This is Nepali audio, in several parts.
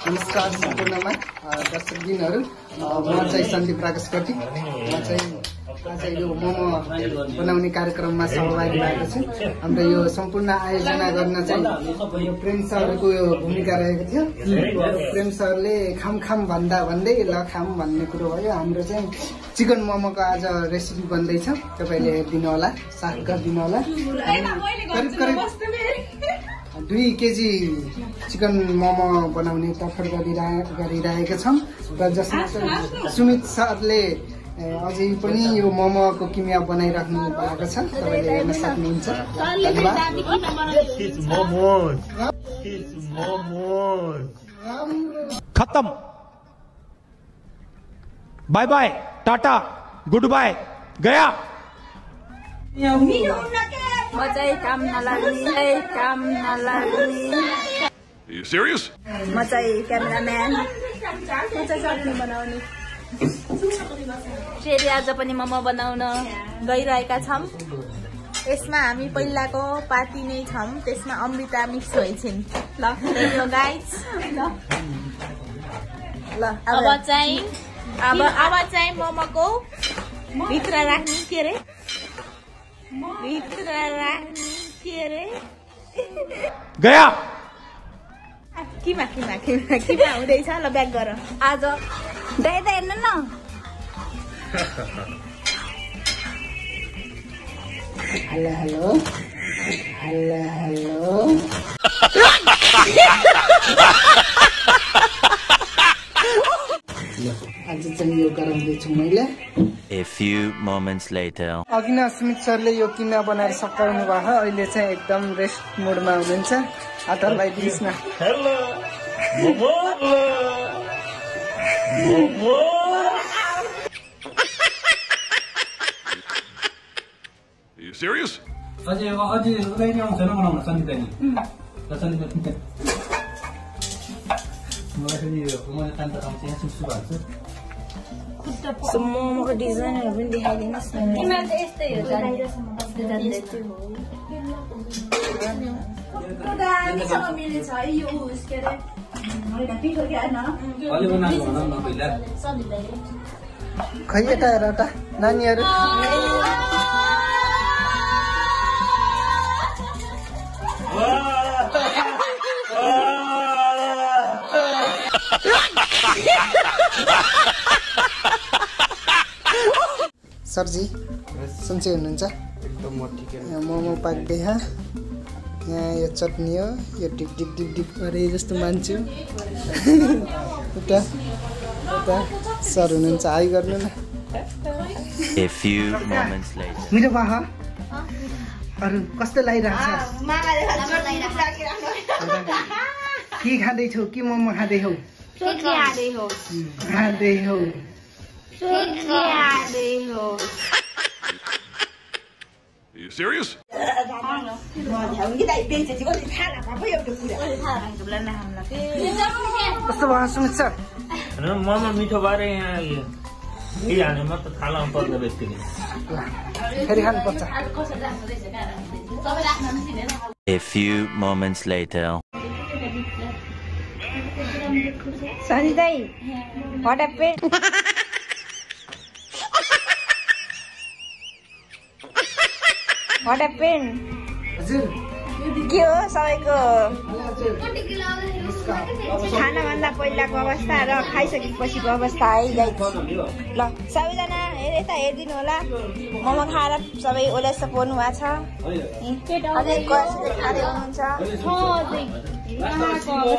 नमस्कार सम्पूर्णमा दर्शकदिनहरू म चाहिँ सन्दीप राकेशपट्टि म चाहिँ आज यो मोमो बनाउने कार्यक्रममा सहभागी भएको छु। हाम्रो यो सम्पूर्ण आयोजना गर्न चाहिँ यो प्रेम सरको यो भूमिका रहेको थियो। प्रेम सरले खाम भन्दा भन्दै ल खाम भन्ने कुरो भयो। हाम्रो चाहिँ चिकन मोमोको आज रेसिपी बन्दैछ, तपाईले हेरिदिनु होला, साथ गरिदिनु होला। करिब 2 केजी चिकन मोमो बनाउने तर्फर गरिरहेका छौँ र जसमा सुमित सरले अझै पनि यो मोमोको किमिया बनाइराख्नु भएको छ, तपाईले हेर्न सक्नुहुन्छ। खत्म, bye bye, tata, good bye, गया। म चाहिँ काम नलाग्ने You serious? म चाहिँ क्यामेराम्यान, म चाहिँ चटनी बनाउने। फेरि आज पनि मोमो बनाउन गइरहेका छौँ। यसमा हामी पहिलाको पार्टी नै छौँ, त्यसमा अमृता मिक्स भइछिन्। ल यो गाइस, ल अब चाहिँ मोमोको भित्र राख्ने के अरे गया किमा हुँदैछ। ल ब्याक गर आज दाइ हेर्नु न। हेलो आज चाहिँ यो गराउँदैछु मैले। A few moments later. अघि न सुमित सरले यो किमा बनाएर सकाउनु भयो, अहिले चाहिँ एकदम रेस्ट मोडमा हुनुहुन्छ। हात हल्लाइदिनुहोस् न। You serious? अझै उदै नै आउँछ न बनाउन सन्धिनी। मलाई पनि यो मैले तान्ता आउँछ यहाँ सुसु भएको छ। मोमोको डिजाइनहरू पनि देखाइदिनुहोस् न। तिमीलाई त यस्तै हो दामीसँग मिलेछ है यो के अरे पिठो के हैन अलि बनाएको भन न पहिला। खै यता हेर त नानीहरू। सरजी सन्चै हुनुहुन्छ? एकदम म ठिकै। मोमो पाक्दै यहाँ यो चटनी हो, यो डिप गरे जस्तो मान्छु। उता सर हुनुहुन्छ, हाई गर्नु न। A few moments later. मेरो बाहा अरू कस्तो लागिरहेको छ? के खाँदैछौ? के मोमो खाँदैछौ? खाँदै हौ। You serious? कस्तो भयो सुमित सर? मोमो मिठो बारे यहाँ हाल्ने मात्र थाहा पर्ने व्यक्तिले फेरि खानुपर्छ। A few moments later. Sunny Dai, what happened? What happened? हजुर के हो सबैको खानाभन्दा पहिलाको अवस्था र खाइसकेपछिको अवस्था है गाइस। ल सबैजना यता हेरिदिनु होला। मोमो खाएर सबै ओलेस पर्नु भएको छ। अझै कसैले खाँदै हुनुहुन्छ,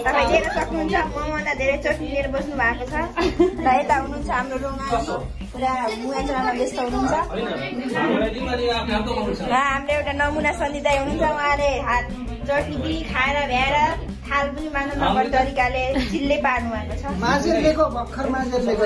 तपाईँ लिएर सक्नुहुन्छ। मोमोभन्दा धेरै चटनी लिएर बस्नु भएको छ र यता हुनुहुन्छ हाम्रो रोमा, पुरा मुयाचनामा व्यस्त हुनुहुन्छ। र हाम्रो एउटा नमुना सन्धिदाई हुनुहुन्छ, उहाँले हात चटनी खाएर भ्याएर थाल पनि मान्नु नपर्ने तरिकाले चिल्ले पार्नु भएको छ। माझेरलेको भर्खर माझेरलेको